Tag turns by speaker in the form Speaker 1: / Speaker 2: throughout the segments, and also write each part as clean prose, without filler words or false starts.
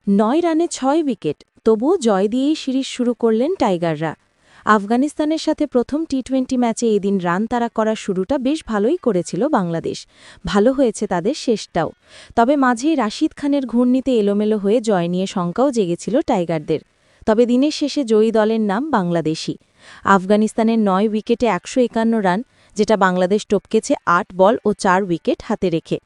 Speaker 1: ৯ রানে ৬ উইকেট, তবুও জয় দিয়েই সিরিজ শুরু করলেন টাইগাররা। আফগানিস্তানের সাথে প্রথম টি-20 ম্যাচে এদিন রান তাড়া করার শুরুটা বেশ ভালোই করেছিল বাংলাদেশ। ভালো হয়েছে তাদের শেষটাও। তবে মাঝেই রাশিদ খানের ঘূর্ণিতে এলোমেলো হয়ে জয় নিয়ে শঙ্কাও জেগেছিল টাইগারদের। তবে দিনের শেষে জয়ী দলের নাম বাংলাদেশই। আফগানিস্তানের ৯ উইকেটে ১৫১ রান, যেটা বাংলাদেশ টপকেছে ৮ বল ও ৪ উইকেট হাতে রেখে।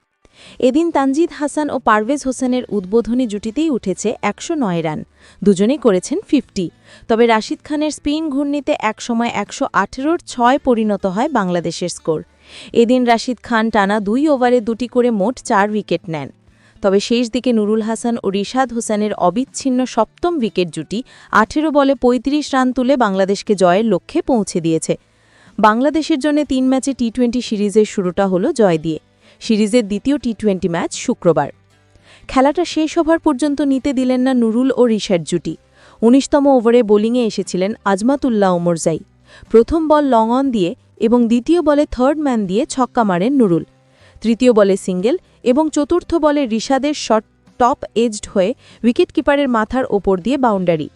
Speaker 1: এদিন তানজিদ হাসান ও পারভেজ হোসেনের উদ্বোধনী জুটিতেই উঠেছে ১০৯ রান, দুজনেই করেছেন 50। তবে রাশিদ খানের স্পিন ঘূর্ণিতে একসময় ১১৮-র ৬ পরিণত হয় বাংলাদেশের স্কোর। এদিন রাশিদ খান টানা ২ ওভারে ২টি করে মোট ৪ উইকেট নেন। তবে শেষ দিকে নুরুল হাসান ও রিশাদ হোসেনের অবিচ্ছিন্ন সপ্তম উইকেট জুটি ১৮ বলে ৩৫ রান তুলে বাংলাদেশকে জয়ের লক্ষ্যে পৌঁছে দিয়েছে। বাংলাদেশের জন্য ৩ ম্যাচে টি-20 সিরিজের শুরুটা হলো জয় দিয়ে। সিরিজের দ্বিতীয় টি-20 ম্যাচ শুক্রবার। খেলাটা শেষ ওভার পর্যন্ত নিতে দিলেন না নুরুল ও রিশাদ জুটি। ১৯তম ওভারে বোলিংয়ে এসেছিলেন আজমাতুল্লাহ ওমরজাই। প্রথম বল লং অন দিয়ে এবং দ্বিতীয় বলে থার্ড ম্যান দিয়ে ছক্কা মারেন নুরুল। তৃতীয় বলে সিঙ্গেল এবং চতুর্থ বলে রিশাদের শট টপ এজড হয়ে উইকেটকিপারের মাথার ওপর দিয়ে বাউন্ডারি।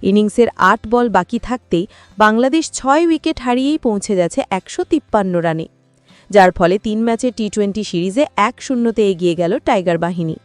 Speaker 1: ইনিংসের ৮ বল বাকি থাকতেই বাংলাদেশ ৬ উইকেট হারিয়েই পৌঁছে যাচ্ছে ১৫৩ রানে, যার ফলে ৩ ম্যাচের টি-20 সিরিজে ১-০তে এগিয়ে গেল টাইগার বাহিনী।